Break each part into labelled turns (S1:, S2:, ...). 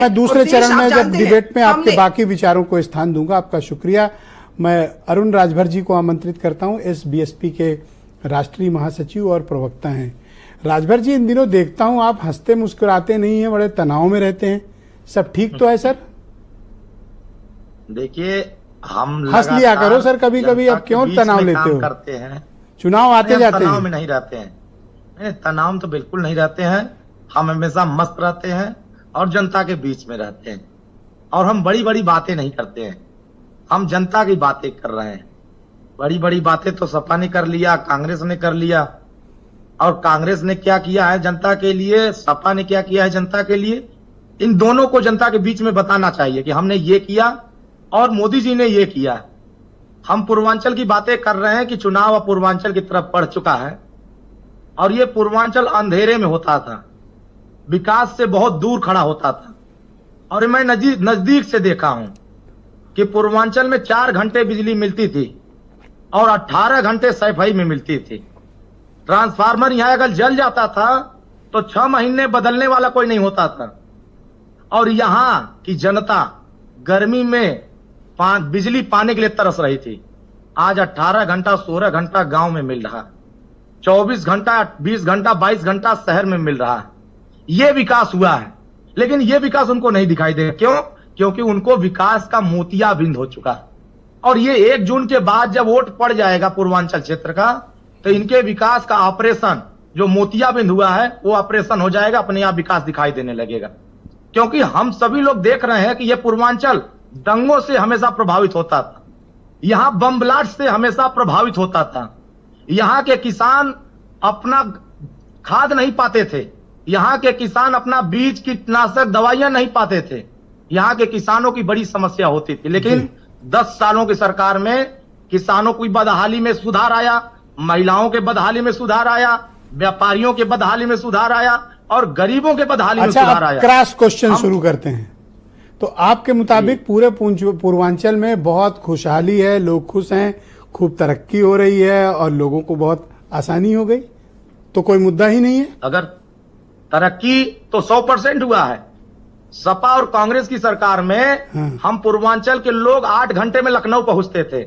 S1: मैं दूसरे चरण में जब डिबेट में आपके बाकी विचारों को स्थान दूंगा। आपका शुक्रिया। मैं अरुण राजभर जी को आमंत्रित करता हूं। एसबीएसपी के राष्ट्रीय महासचिव और प्रवक्ता हैं। राजभर जी, इन दिनों देखता हूं आप हंसते मुस्कुराते नहीं हैं, बड़े तनाव में रहते हैं। सब ठीक तो है सर?
S2: देखिए, हम
S1: हंस लिया करो सर कभी कभी। अब क्यों तनाव लेते हो?
S2: करते हैं,
S1: चुनाव आते जाते हैं।
S2: तनाव में नहीं रहते हैं। तनाव तो बिल्कुल नहीं रहते हैं। हम हमेशा मस्त रहते हैं और जनता के बीच में रहते हैं। और हम बड़ी बड़ी बातें नहीं करते हैं, हम जनता की बातें कर रहे हैं। बड़ी बड़ी बातें तो सपा ने कर लिया, कांग्रेस ने कर लिया। और कांग्रेस ने क्या किया है जनता के लिए, सपा ने क्या किया है जनता के लिए, इन दोनों को जनता के बीच में बताना चाहिए कि हमने ये किया और मोदी जी ने ये किया। हम पूर्वांचल की बातें कर रहे हैं कि चुनाव अब पूर्वांचल की तरफ बढ़ चुका है और ये पूर्वांचल अंधेरे में होता था, विकास से बहुत दूर खड़ा होता था। और मैं नजदीक से देखा हूं कि पूर्वांचल में 4 घंटे बिजली मिलती थी और 18 घंटे सफाई में मिलती थी। ट्रांसफार्मर यहां अगर जल जाता था तो 6 महीने बदलने वाला कोई नहीं होता था। और यहां की जनता गर्मी में बिजली पाने के लिए तरस रही थी। आज 18 घंटा 16 घंटा गांव में मिल रहा, 24 घंटा 20 घंटा 22 घंटा शहर में मिल रहा है। ये विकास हुआ है, लेकिन ये विकास उनको नहीं दिखाई देगा। क्यों? क्योंकि उनको विकास का मोतियाबिंद हो चुका है। और ये 1 जून के बाद जब वोट पड़ जाएगा पूर्वांचल क्षेत्र का, तो इनके विकास का ऑपरेशन जो मोतियाबिंद हुआ है वो ऑपरेशन हो जाएगा, अपने आप विकास दिखाई देने लगेगा। क्योंकि हम सभी लोग देख रहे हैं कि ये पूर्वांचल दंगों से हमेशा प्रभावित होता था, यहां बम ब्लास्ट से हमेशा प्रभावित होता था। यहां के किसान अपना खाद नहीं पाते थे, यहां के किसान अपना बीज कीटनाशक दवाइयां नहीं पाते थे। यहां के किसानों की बड़ी समस्या होती थी। लेकिन 10 सालों की सरकार में किसानों की बदहाली में सुधार आया, महिलाओं के बदहाली में सुधार आया, व्यापारियों के बदहाली में सुधार आया और गरीबों के बदहाली में सुधार आया।
S1: क्रॉस क्वेश्चन शुरू करते हैं। तो आपके मुताबिक पूरे पूर्वांचल में बहुत खुशहाली है, लोग खुश हैं, खूब तरक्की हो रही है और लोगों को बहुत आसानी हो गई, तो कोई मुद्दा ही नहीं है?
S2: अगर तरक्की तो 100% हुआ है। सपा और कांग्रेस की सरकार में हम पूर्वांचल के लोग 8 घंटे में लखनऊ पहुंचते थे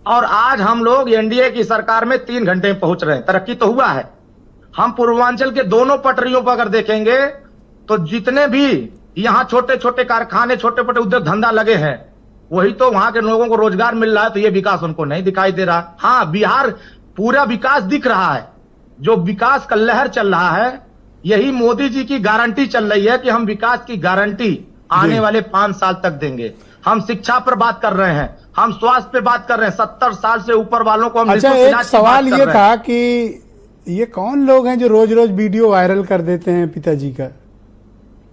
S2: और आज हम लोग एनडीए की सरकार में 3 घंटे में पहुंच रहे हैं। तरक्की तो हुआ है। हम पूर्वांचल के दोनों पटरियों पर अगर देखेंगे तो जितने भी यहां छोटे छोटे कारखाने, छोटे छोटे उद्योग धंधा लगे हैं, वही तो वहां के लोगों को रोजगार मिल रहा है। तो ये विकास उनको नहीं दिखाई दे रहा। हाँ, बिहार पूरा विकास दिख रहा है। जो विकास का लहर चल रहा है, यही मोदी जी की गारंटी चल रही है कि हम विकास की गारंटी आने वाले 5 साल तक देंगे। हम शिक्षा पर बात कर रहे हैं, हम स्वास्थ्य पे बात कर रहे हैं। 70 साल से ऊपर वालों को हम
S1: अच्छा, एक सवाल ये था कि ये कौन लोग हैं जो रोज रोज वीडियो वायरल कर देते हैं पिताजी का?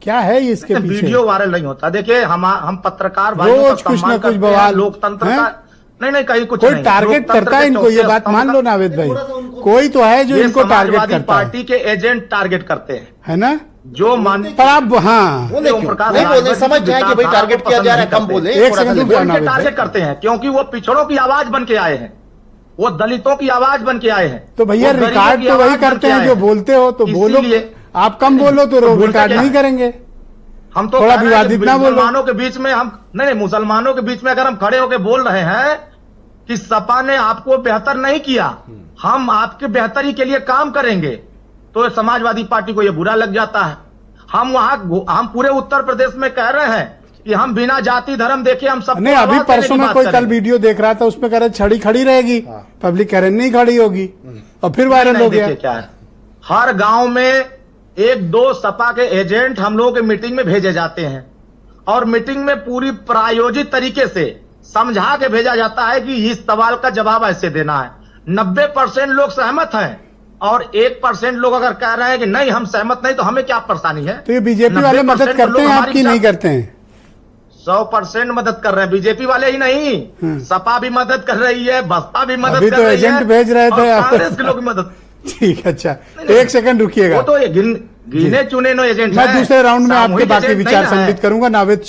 S1: क्या है इसके पीछे?
S2: वीडियो वायरल नहीं होता। देखिए, हम पत्रकार
S1: रोज कुछ न कुछ बवाल,
S2: लोकतंत्र का नहीं कहीं कुछ
S1: कोई टारगेट करता है इनको। ये बात मान लो नावेद भाई, कोई तो है जो इनको टारगेट करता है।
S2: पार्टी के एजेंट टारगेट करते हैं,
S1: है ना?
S2: जो मानते
S1: पर आप
S3: बोले समझ जाए कि भाई टारगेट किया जा रहा है, कम बोले।
S1: एक सेकंड
S2: टारगेट करते हैं क्योंकि वो पिछड़ों की आवाज बन के आए हैं, वो दलितों की आवाज बन के आए हैं।
S1: तो भैया रिकॉर्ड तो वही करते हैं जो बोलते हो, तो बोलो। आप कम बोलो तो रिकॉर्ड नहीं करेंगे।
S2: हम तो
S1: थोड़ा विवादित ना बोलो।
S2: मुसलमानों के बीच में हम नहीं, मुसलमानों के बीच में अगर हम खड़े होकर बोल रहे हैं कि सपा ने आपको बेहतर नहीं किया, हम आपके बेहतरी के लिए काम करेंगे, तो समाजवादी पार्टी को यह बुरा लग जाता है। हम पूरे उत्तर प्रदेश में कह रहे हैं कि हम बिना जाति धर्म देखे हम सब
S1: नहीं। अभी परसों में कोई कल वीडियो देख रहा था, उसमें कह रहे छड़ी खड़ी रहेगी, पब्लिक कह रहे नहीं खड़ी होगी, और फिर वायरल हो गया।
S2: क्या है, हर गांव में 1-2 सपा के एजेंट हम लोगों के मीटिंग में भेजे जाते हैं और मीटिंग में पूरी प्रायोजित तरीके से समझा के भेजा जाता है कि इस सवाल का जवाब ऐसे देना है। 90% लोग सहमत हैं और 1% लोग अगर कह रहे हैं कि नहीं हम सहमत नहीं, तो हमें क्या परेशानी है?
S1: तो ये बीजेपी वाले मदद करते हैं आपकी, नहीं करते हैं?
S2: 100% मदद कर रहे हैं। बीजेपी वाले ही नहीं, सपा भी मदद कर रही है, बसपा भी मदद कर रही है,
S1: एजेंट भेज रहे थे,
S2: कांग्रेस के लोग भी मदद।
S1: ठीक, अच्छा 1 सेकंड रुकिएगा।
S2: वो तो गिने चुने एजेंट।
S1: मैं दूसरे राउंड में आपके बाकी विचार सम्मिलित करूंगा। नावेद